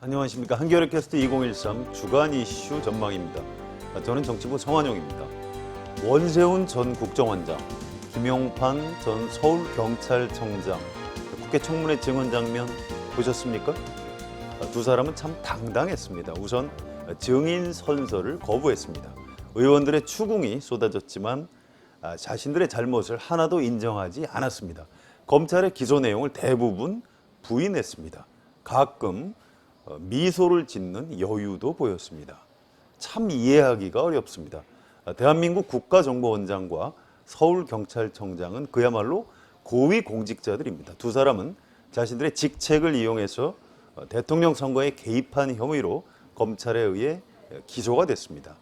안녕하십니까. 한겨레 캐스트 2013 주간 이슈 전망입니다. 저는 정치부 성환용입니다. 원세훈 전 국정원장, 김용판 전 서울경찰청장, 국회 청문회 증언 장면 보셨습니까? 두 사람은 참 당당했습니다. 우선 증인 선서를 거부했습니다. 의원들의 추궁이 쏟아졌지만 자신들의 잘못을 하나도 인정하지 않았습니다. 검찰의 기소 내용을 대부분 부인했습니다. 가끔 미소를 짓는 여유도 보였습니다. 참 이해하기가 어렵습니다. 대한민국 국가정보원장과 서울경찰청장은 그야말로 고위공직자들입니다. 두 사람은 자신들의 직책을 이용해서 대통령 선거에 개입한 혐의로 검찰에 의해 기소가 됐습니다.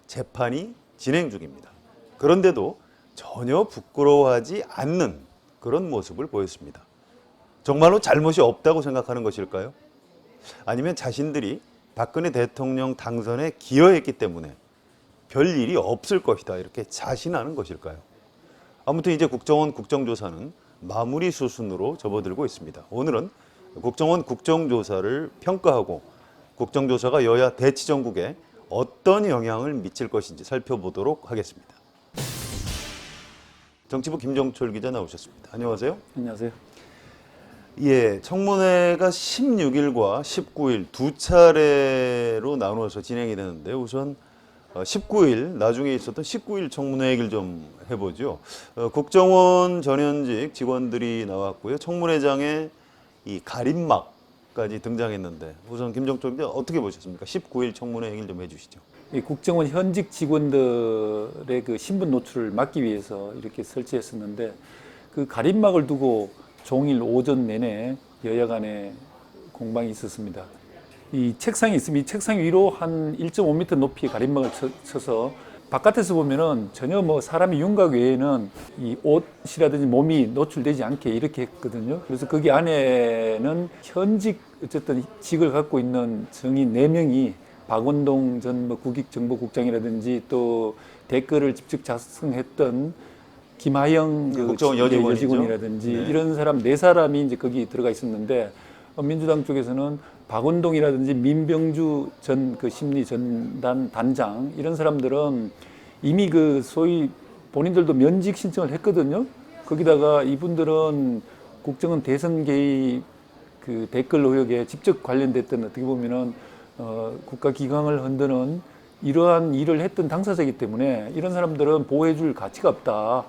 재판이 진행 중입니다. 그런데도 전혀 부끄러워하지 않는 그런 모습을 보였습니다. 정말로 잘못이 없다고 생각하는 것일까요? 아니면 자신들이 박근혜 대통령 당선에 기여했기 때문에 별 일이 없을 것이다 이렇게 자신하는 것일까요? 아무튼 이제 국정원 국정조사는 마무리 수순으로 접어들고 있습니다. 오늘은 국정원 국정조사를 평가하고 국정조사가 여야 대치정국에 어떤 영향을 미칠 것인지 살펴보도록 하겠습니다. 정치부 김정철 기자 나오셨습니다. 안녕하세요. 안녕하세요. 예, 청문회가 16일과 19일 두 차례로 나누어서 진행이 되는데 우선 19일 나중에 있었던 19일 청문회 얘기를 좀 해보죠. 국정원 전현직 직원들이 나왔고요. 청문회장에 이 가림막까지 등장했는데 우선 김정철 기자 어떻게 보셨습니까? 19일 청문회 얘기를 좀 해주시죠. 이 국정원 현직 직원들의 그 신분 노출을 막기 위해서 이렇게 설치했었는데 그 가림막을 두고 종일 오전 내내 여야 간에 공방이 있었습니다. 이 책상이 있으면 이 책상 위로 한 1.5m 높이의 가림막을 쳐서 바깥에서 보면은 전혀 뭐 사람의 윤곽 외에는 이 옷이라든지 몸이 노출되지 않게 이렇게 했거든요. 그래서 거기 안에는 현직 어쨌든 직을 갖고 있는 정인 4명이 박원동 전 국익정보국장이라든지 또 댓글을 직접 작성했던 김하영 국정원 여직원이라든지 네. 이런 사람 4사람이 이제 거기 들어가 있었는데 민주당 쪽에서는 박원동이라든지 민병주 전 그 심리전단 단장 이런 사람들은 이미 그 소위 본인들도 면직 신청을 했거든요. 거기다가 이분들은 국정원 대선 개입 그 댓글 의혹에 직접 관련됐던 어떻게 보면은 국가기강을 흔드는 이러한 일을 했던 당사자이기 때문에 이런 사람들은 보호해줄 가치가 없다.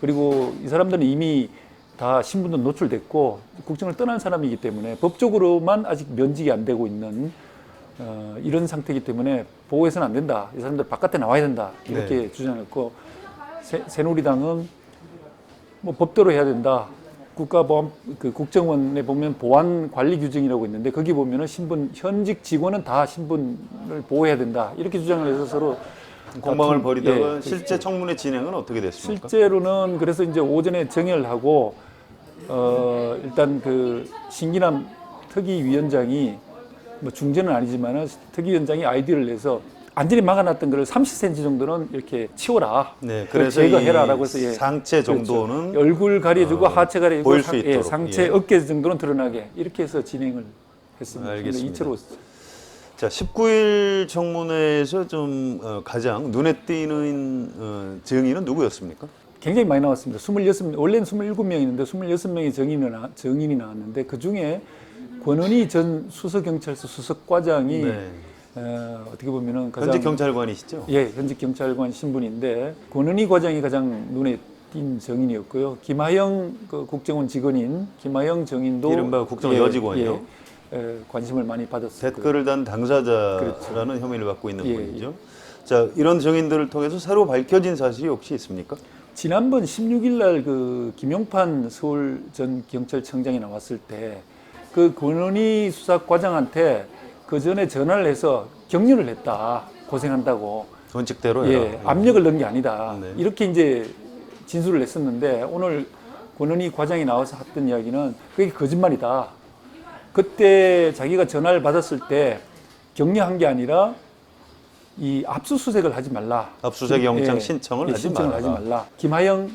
그리고 이 사람들은 이미 다 신분도 노출됐고 국정을 떠난 사람이기 때문에 법적으로만 아직 면직이 안 되고 있는 이런 상태이기 때문에 보호해서는 안 된다. 이 사람들 바깥에 나와야 된다. 이렇게 네. 주장했고 새누리당은 뭐 법대로 해야 된다. 국가보안 그 국정원에 보면 보안 관리 규정이라고 있는데 거기 보면은 신분 현직 직원은 다 신분을 보호해야 된다. 이렇게 주장을 해서 서로 공방을 벌이다가 예, 실제 청문회 진행은 어떻게 됐습니까? 실제로는 그래서 이제 오전에 정회를 하고 일단 그 신기남 특위위원장이 뭐 중재는 아니지만은 특위위원장이 아이디어를 내서 안전히 막아놨던 걸 30cm 정도는 이렇게 치워라. 네, 그래서 제거해라라고 해서 상체 정도는 그렇죠. 얼굴 가려주고 하체 가려주고 보일 수 있도록 상체 예. 어깨 정도는 드러나게 이렇게 해서 진행을 했습니다. 알겠습니다. 이처로 자, 19일 청문회에서 좀 가장 눈에 띄는 증인은 누구였습니까? 굉장히 많이 나왔습니다. 26명, 원래는 27명이 있는데 26명의 증인이 나왔는데 그 중에 권은희 전 수서경찰서 수석과장이 네. 어떻게 보면은 가장 현직 경찰관이시죠? 예, 현직 경찰관 신분인데 권은희 과장이 가장 눈에 띈 증인이었고요. 김하영 그 국정원 직원인 김하영 증인도 이른바 국정원 여직원이요? 관심을 많이 받았어요. 댓글을 단 당사자라는 그렇죠. 혐의를 받고 있는 예, 분이죠. 자, 이런 증인들을 통해서 새로 밝혀진 사실이 혹시 있습니까? 지난번 16일 날 그 김용판 서울 전 경찰청장이 나왔을 때 그 권은희 수사과장한테 그 전에 전화를 해서 격려를 했다. 고생한다고. 원칙대로 해라. 예, 압력을 넣은 게 아니다. 네. 이렇게 이제 진술을 했었는데 오늘 권은희 과장이 나와서 했던 이야기는 그게 거짓말이다. 그때 자기가 전화를 받았을 때 격려한 게 아니라 이 압수수색을 하지 말라. 압수수색 영장 신청을 하지 말라. 김하영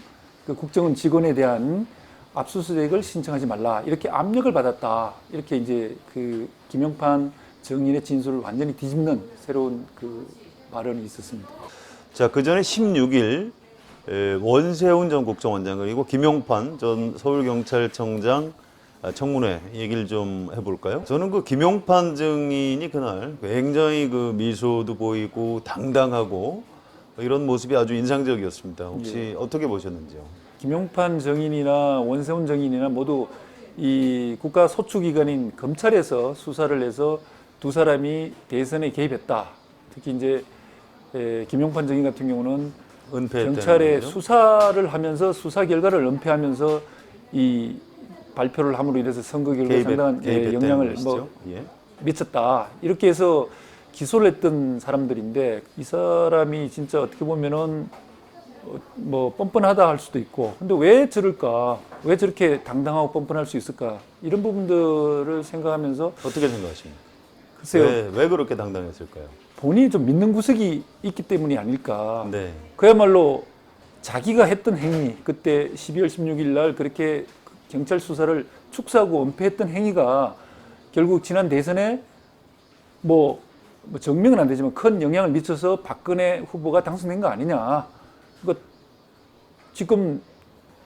그 국정원 직원에 대한 압수수색을 신청하지 말라. 이렇게 압력을 받았다. 이렇게 이제 그 김용판 정인의 진술을 완전히 뒤집는 새로운 그 발언이 있었습니다. 자, 그 전에 16일 원세훈 전 국정원장 그리고 김용판 전 서울경찰청장 청문회 얘기를 좀 해볼까요? 저는 그 김용판 증인이 그날 굉장히 그 미소도 보이고 당당하고 이런 모습이 아주 인상적이었습니다. 혹시 어떻게 보셨는지요? 김용판 정인이나 원세훈 정인이나 모두 이 국가 소추기관인 검찰에서 수사를 해서 두 사람이 대선에 개입했다. 특히 이제 김용판 정인 같은 경우는 은폐했다는 경찰의 거죠? 수사를 하면서 수사 결과를 은폐하면서 이 발표를 함으로 인해서 선거 결과에 상당한 영향을 예. 미쳤다. 이렇게 해서 기소를 했던 사람들인데 이 사람이 진짜 어떻게 보면은 뭐 뻔뻔하다 할 수도 있고 근데 왜 저럴까? 왜 저렇게 당당하고 뻔뻔할 수 있을까? 이런 부분들을 생각하면서 어떻게 생각하십니까? 글쎄요. 왜 그렇게 당당했을까요? 본인이 좀 믿는 구석이 있기 때문이 아닐까. 네. 그야말로 자기가 했던 행위, 그때 12월 16일 날 그렇게 경찰 수사를 축소하고 은폐했던 행위가 결국 지난 대선에 뭐 증명은 안 되지만 큰 영향을 미쳐서 박근혜 후보가 당선된 거 아니냐. 그러니까 지금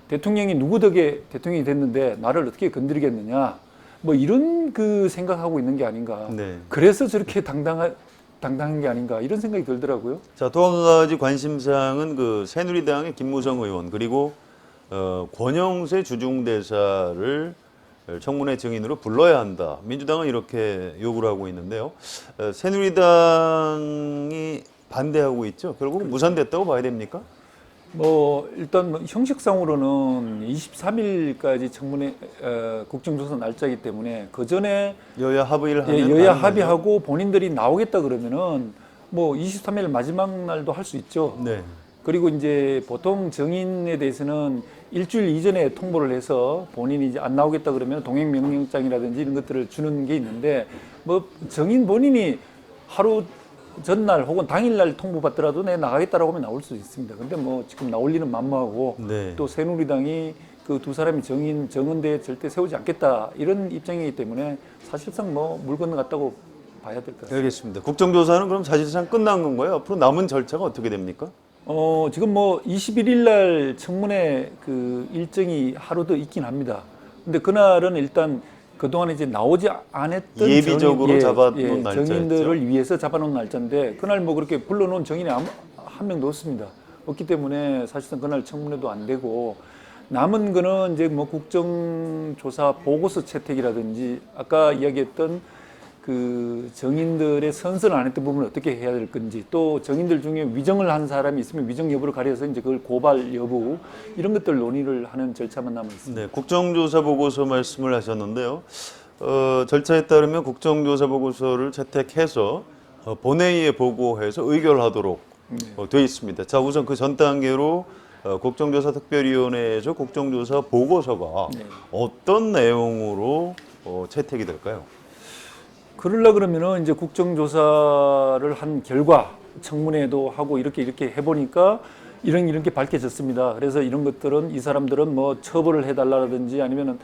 대통령이 누구 덕에 대통령이 됐는데 나를 어떻게 건드리겠느냐. 뭐 이런 그 생각하고 있는 게 아닌가. 네. 그래서 저렇게 당당한 게 아닌가 이런 생각이 들더라고요. 자, 또 한 가지 관심사항은 그 새누리당의 김무성 의원 그리고 권영세 주중대사를 청문회 증인으로 불러야 한다. 민주당은 이렇게 요구를 하고 있는데요. 새누리당이 반대하고 있죠. 결국 무산됐다고 봐야 됩니까? 뭐 일단 뭐 형식상으로는 23일까지 청문회 국정조사 날짜이기 때문에 그 전에 여야 합의를 하면 여야 다른 합의하고 본인들이 나오겠다 그러면은 뭐 23일 마지막 날도 할 수 있죠. 네. 그리고 이제 보통 정인에 대해서는 일주일 이전에 통보를 해서 본인이 이제 안 나오겠다 그러면 동행 명령장이라든지 이런 것들을 주는 게 있는데 뭐 정인 본인이 하루 전날 혹은 당일날 통보받더라도 내 나가겠다라고 하면 나올 수 있습니다. 근데 뭐 지금 나올 일은 만무하고 네. 또 새누리당이 그 두 사람이 정은대에 절대 세우지 않겠다 이런 입장이기 때문에 사실상 뭐 물 건너갔다고 봐야 될 것 같습니다. 알겠습니다. 국정조사는 그럼 사실상 끝난 건가요? 앞으로 남은 절차가 어떻게 됩니까? 지금 뭐 21일 날 청문회 그 일정이 하루 더 있긴 합니다. 근데 그날은 일단 그동안 이제 나오지 않았던 예비적으로 잡아놓은 날짜였죠. 정인들을 위해서 잡아놓은 날짜인데 그날 뭐 그렇게 불러놓은 정인이 한 명도 없습니다. 없기 때문에 사실상 그날 청문회도 안 되고 남은 거는 이제 뭐 국정조사 보고서 채택이라든지 아까 이야기했던 그 정인들의 선서를 안 했던 부분을 어떻게 해야 될 건지 또 정인들 중에 위정을 한 사람이 있으면 위정 여부를 가려서 이제 그걸 고발 여부 이런 것들 논의를 하는 절차만 남아 있습니다. 네, 국정조사 보고서 말씀을 하셨는데요. 절차에 따르면 국정조사 보고서를 채택해서 본회의에 보고해서 의결하도록 돼 있습니다. 자, 우선 그 전 단계로 국정조사 특별위원회에서 국정조사 보고서가 어떤 내용으로 채택이 될까요? 그러려 그러면은 이제 국정조사를 한 결과 청문회도 하고 이렇게 해보니까 이런 게 밝혀졌습니다. 그래서 이런 것들은 이 사람들은 뭐 처벌을 해달라든지 아니면은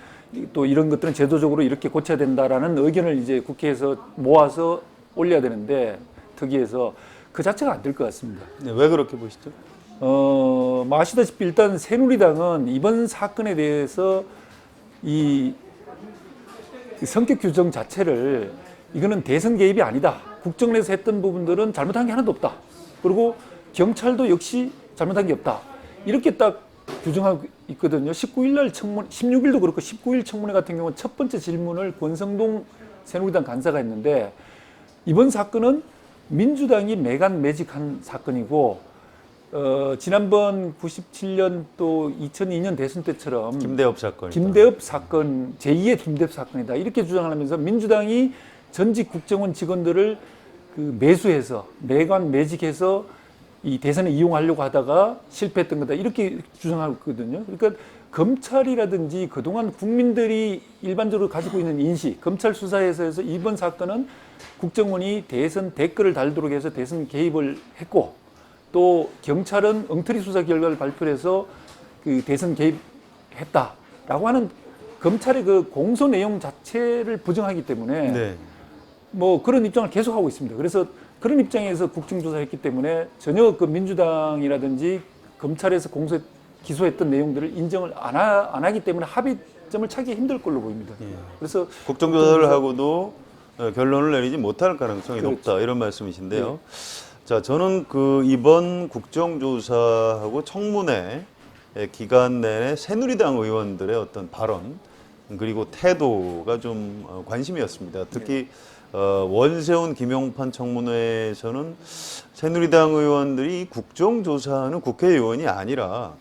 또 이런 것들은 제도적으로 이렇게 고쳐야 된다라는 의견을 이제 국회에서 모아서 올려야 되는데 특위에서 그 자체가 안 될 것 같습니다. 네, 왜 그렇게 보시죠? 뭐 아시다시피 일단 새누리당은 이번 사건에 대해서 이 성격 규정 자체를 이거는 대선 개입이 아니다. 국정에서 했던 부분들은 잘못한 게 하나도 없다. 그리고 경찰도 역시 잘못한 게 없다. 이렇게 딱 규정하고 있거든요. 19일 날 청문, 16일도 그렇고 19일 청문회 같은 경우는 첫 번째 질문을 권성동 새누리당 간사가 했는데 이번 사건은 민주당이 매간 매직한 사건이고 지난번 97년 또 2002년 대선 때처럼 김대엽 사건. 김대엽 사건, 제2의 김대엽 사건이다. 이렇게 주장하면서 민주당이 전직 국정원 직원들을 그 매수해서 매관 매직해서 이 대선에 이용하려고 하다가 실패했던 거다. 이렇게 주장하고 있거든요. 그러니까 검찰이라든지 그동안 국민들이 일반적으로 가지고 있는 인식, 검찰 수사에서 이번 사건은 국정원이 대선 댓글을 달도록 해서 대선 개입을 했고 또 경찰은 엉터리 수사 결과를 발표해서 그 대선 개입했다라고 하는 검찰의 그 공소 내용 자체를 부정하기 때문에 네. 뭐 그런 입장을 계속하고 있습니다. 그래서 그런 입장에서 국정조사를 했기 때문에 전혀 그 민주당이라든지 검찰에서 기소했던 내용들을 인정을 안 하기 때문에 합의점을 찾기 힘들 걸로 보입니다. 그래서 국정조사를 하고도 결론을 내리지 못할 가능성이 그렇죠. 높다 이런 말씀이신데요. 자, 저는 그 이번 국정조사하고 청문회 기간 내에 새누리당 의원들의 어떤 발언 그리고 태도가 좀 관심이었습니다. 특히 원세훈 김용판 청문회에서는 새누리당 의원들이 국정조사하는 국회의원이 아니라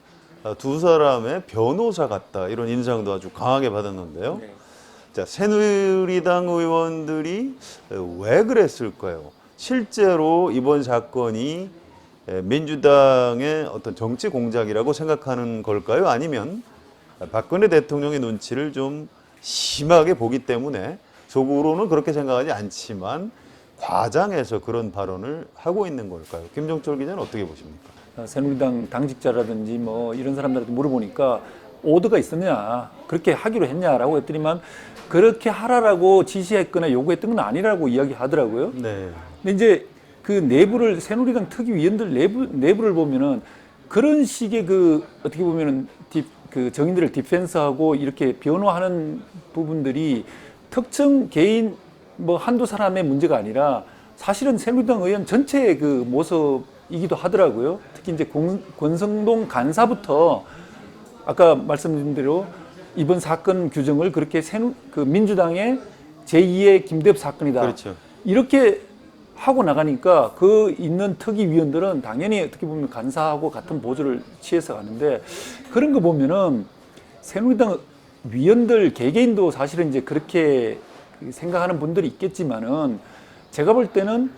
두 사람의 변호사 같다 이런 인상도 아주 강하게 받았는데요. 네. 자, 새누리당 의원들이 왜 그랬을까요? 실제로 이번 사건이 민주당의 어떤 정치 공작이라고 생각하는 걸까요? 아니면 박근혜 대통령의 눈치를 좀 심하게 보기 때문에 속으로는 그렇게 생각하지 않지만 과장해서 그런 발언을 하고 있는 걸까요? 김종철 기자는 어떻게 보십니까? 새누리당 당직자라든지 뭐 이런 사람들한테 물어보니까 오더가 있었냐, 그렇게 하기로 했냐라고 했더니만 그렇게 하라라고 지시했거나 요구했던 건 아니라고 이야기하더라고요. 네. 근데 이제 그 내부를 새누리당 특위위원들 내부를 보면은 그런 식의 그 어떻게 보면은 그 정인들을 디펜스하고 이렇게 변호하는 부분들이 특정 개인 뭐 한두 사람의 문제가 아니라 사실은 새누리당 의원 전체의 그 모습이기도 하더라고요. 특히 이제 권성동 간사부터 아까 말씀드린 대로 이번 사건 규정을 그렇게 그 민주당의 제2의 김대엽 사건이다. 그렇죠. 이렇게 하고 나가니까 그 있는 특위위원들은 당연히 어떻게 보면 간사하고 같은 보조를 취해서 가는데 그런 거 보면은 새누리당 위원들 개개인도 사실은 이제 그렇게 생각하는 분들이 있겠지만은 제가 볼 때는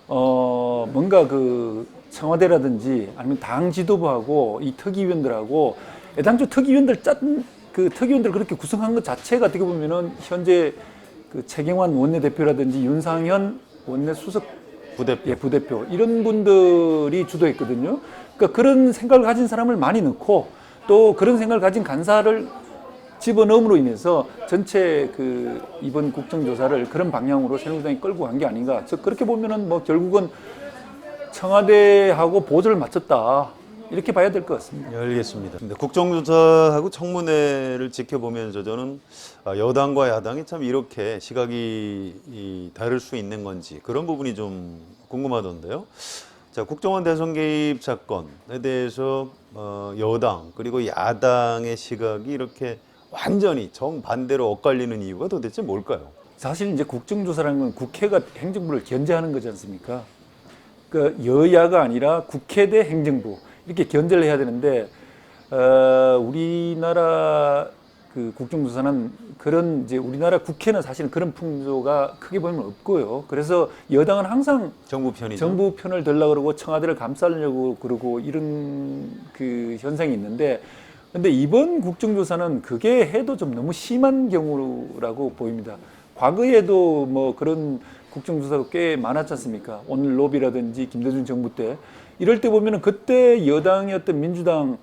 뭔가 그 청와대라든지 아니면 당 지도부하고 이 특위위원들하고 애당초 그 특위위원들 그렇게 구성한 것 자체가 어떻게 보면은 현재 그 최경환 원내대표라든지 윤상현 원내수석 부대표 이런 분들이 주도했거든요. 그러니까 그런 생각을 가진 사람을 많이 넣고 또 그런 생각을 가진 간사를 집어넣음으로 인해서 전체 그 이번 국정조사를 그런 방향으로 새누리당이 끌고 간 게 아닌가. 그렇게 보면은 뭐 결국은 청와대하고 보조를 맞췄다. 이렇게 봐야 될 것 같습니다. 네, 알겠습니다. 근데 국정조사하고 청문회를 지켜보면서 저는 여당과 야당이 참 이렇게 시각이 다를 수 있는 건지 그런 부분이 좀 궁금하던데요. 자, 국정원 대선 개입 사건에 대해서 여당 그리고 야당의 시각이 이렇게 완전히 정반대로 엇갈리는 이유가 도대체 뭘까요? 사실 이제 국정조사라는 건 국회가 행정부를 견제하는 거지 않습니까? 그러니까 여야가 아니라 국회 대 행정부 이렇게 견제를 해야 되는데 우리나라 그 국정조사는 그런 이제 우리나라 국회는 사실은 그런 풍조가 크게 보면 없고요. 그래서 여당은 항상 정부 편이죠. 정부 편을 들려고 그러고 청와대를 감싸려고 그러고 이런 그 현상이 있는데 근데 이번 국정조사는 그게 해도 좀 너무 심한 경우라고 보입니다. 과거에도 뭐 그런 국정조사가 꽤 많았지 않습니까? 오늘 로비라든지 김대중 정부 때 이럴 때 보면은 그때 여당이었던 민주당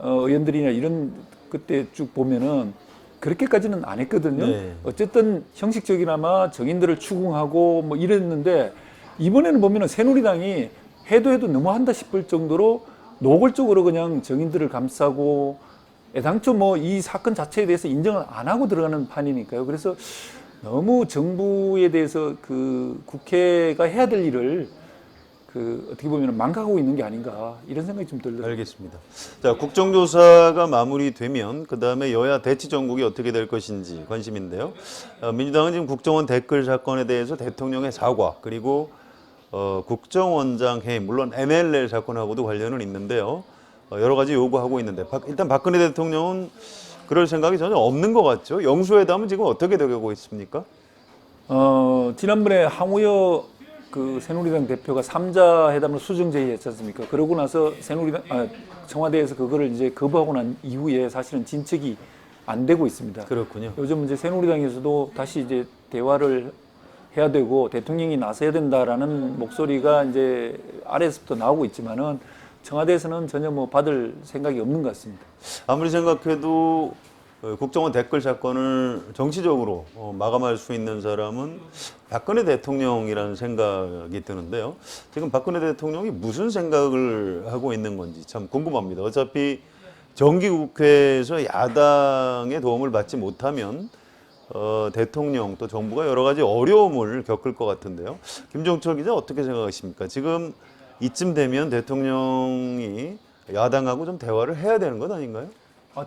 의원들이나 이런 그때 쭉 보면은 그렇게까지는 안 했거든요. 네. 어쨌든 형식적이나마 정인들을 추궁하고 뭐 이랬는데 이번에는 보면은 새누리당이 해도 너무한다 싶을 정도로 노골적으로 그냥 정인들을 감싸고 애당초 뭐 이 사건 자체에 대해서 인정을 안 하고 들어가는 판이니까요. 그래서 너무 정부에 대해서 그 국회가 해야 될 일을 그 어떻게 보면 망각하고 있는 게 아닌가 이런 생각이 좀 들더라고요. 알겠습니다. 자, 국정조사가 마무리되면 그 다음에 여야 대치 정국이 어떻게 될 것인지 관심인데요. 민주당은 지금 국정원 댓글 사건에 대해서 대통령의 사과 그리고 국정원장 해임 물론 NLL 사건하고도 관련은 있는데요. 여러 가지 요구하고 있는데 일단 박근혜 대통령은 그럴 생각이 전혀 없는 것 같죠. 영수회담은 지금 어떻게 되고 있습니까? 지난번에 황우여 그 새누리당 대표가 3자 회담을 수정 제의했지 않습니까? 그러고 나서 청와대에서 그거를 이제 거부하고 난 이후에 사실은 진척이 안 되고 있습니다. 그렇군요. 요즘 이제 새누리당에서도 다시 이제 대화를 해야 되고 대통령이 나서야 된다라는 목소리가 이제 아래에서부터 나오고 있지만은 청와대에서는 전혀 뭐 받을 생각이 없는 것 같습니다. 아무리 생각해도 국정원 댓글 사건을 정치적으로 마감할 수 있는 사람은 박근혜 대통령이라는 생각이 드는데요. 지금 박근혜 대통령이 무슨 생각을 하고 있는 건지 참 궁금합니다. 어차피 정기국회에서 야당의 도움을 받지 못하면 대통령 또 정부가 여러 가지 어려움을 겪을 것 같은데요. 김종철 기자 어떻게 생각하십니까? 지금 이쯤 되면 대통령이 야당하고 좀 대화를 해야 되는 것 아닌가요?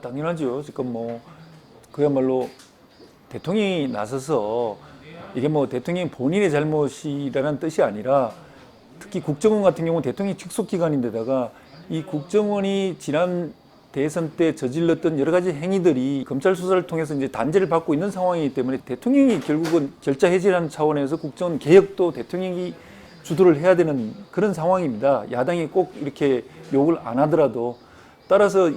당연하죠. 지금 뭐 그야말로 대통령이 나서서 이게 뭐 대통령 본인의 잘못이라는 뜻이 아니라 특히 국정원 같은 경우 대통령이 직속 기관인데다가 이 국정원이 지난 대선 때 저질렀던 여러 가지 행위들이 검찰 수사를 통해서 이제 단죄를 받고 있는 상황이기 때문에 대통령이 결국은 절차 해지라는 차원에서 국정원 개혁도 대통령이 주도를 해야 되는 그런 상황입니다. 야당이 꼭 이렇게 욕을 안 하더라도 따라서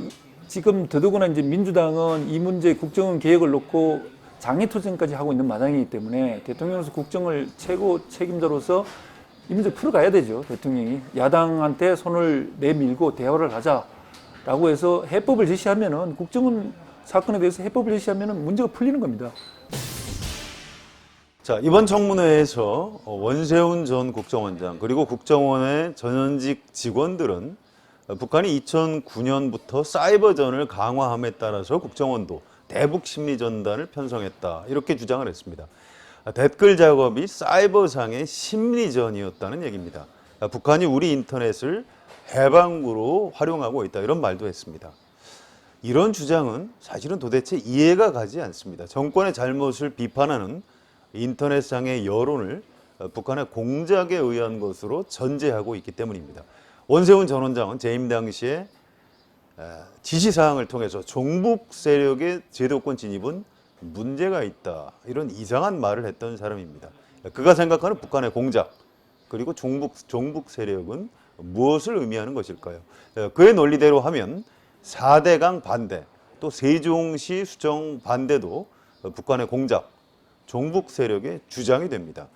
지금 더더구나 이제 민주당은 이 문제 국정원 개혁을 놓고 장애투쟁까지 하고 있는 마당이기 때문에 대통령으로서 국정을 최고 책임자로서 이 문제 풀어가야 되죠. 대통령이 야당한테 손을 내밀고 대화를 하자라고 해서 해법을 제시하면은 국정원 사건에 대해서 해법을 제시하면은 문제가 풀리는 겁니다. 자, 이번 청문회에서 원세훈 전 국정원장 그리고 국정원의 전현직 직원들은 북한이 2009년부터 사이버전을 강화함에 따라서 국정원도 대북 심리전단을 편성했다 이렇게 주장을 했습니다. 댓글 작업이 사이버상의 심리전이었다는 얘기입니다. 북한이 우리 인터넷을 해방구로 활용하고 있다 이런 말도 했습니다. 이런 주장은 사실은 도대체 이해가 가지 않습니다. 정권의 잘못을 비판하는 인터넷상의 여론을 북한의 공작에 의한 것으로 전제하고 있기 때문입니다. 원세훈 전 원장은 재임 당시에 지시사항을 통해서 종북 세력의 제도권 진입은 문제가 있다 이런 이상한 말을 했던 사람입니다. 그가 생각하는 북한의 공작 그리고 종북 세력은 무엇을 의미하는 것일까요? 그의 논리대로 하면 4대강 반대 또 세종시 수정 반대도 북한의 공작 종북 세력의 주장이 됩니다.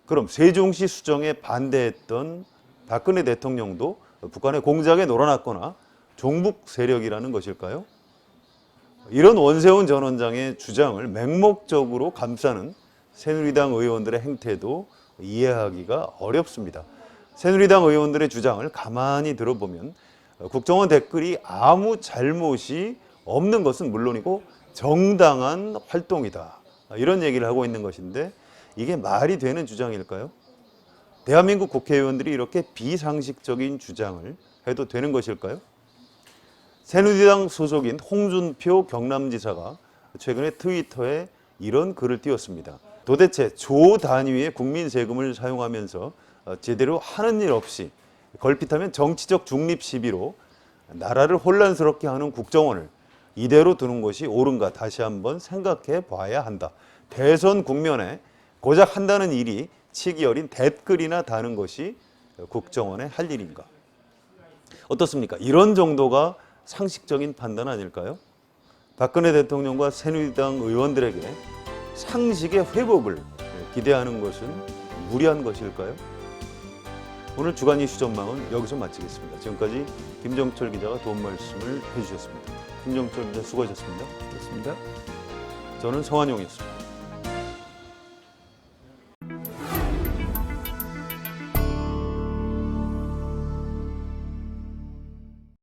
그럼 세종시 수정에 반대했던 박근혜 대통령도 북한의 공작에 놀아났거나 종북 세력이라는 것일까요? 이런 원세훈 전 원장의 주장을 맹목적으로 감싸는 새누리당 의원들의 행태도 이해하기가 어렵습니다. 새누리당 의원들의 주장을 가만히 들어보면 국정원 댓글이 아무 잘못이 없는 것은 물론이고 정당한 활동이다. 이런 얘기를 하고 있는 것인데 이게 말이 되는 주장일까요? 대한민국 국회의원들이 이렇게 비상식적인 주장을 해도 되는 것일까요? 새누리당 소속인 홍준표 경남지사가 최근에 트위터에 이런 글을 띄웠습니다. 도대체 조 단위의 국민 세금을 사용하면서 제대로 하는 일 없이 걸핏하면 정치적 중립 시비로 나라를 혼란스럽게 하는 국정원을 이대로 두는 것이 옳은가 다시 한번 생각해 봐야 한다. 대선 국면에 고작 한다는 일이 치기 어린 댓글이나 다는 것이 국정원의 할 일인가? 어떻습니까? 이런 정도가 상식적인 판단 아닐까요? 박근혜 대통령과 새누리당 의원들에게 상식의 회복을 기대하는 것은 무리한 것일까요? 오늘 주간 이슈 전망은 여기서 마치겠습니다. 지금까지 김정철 기자가 도움 말씀을 해주셨습니다. 김정철 기자 수고하셨습니다. 그렇습니다. 저는 성한용이었습니다.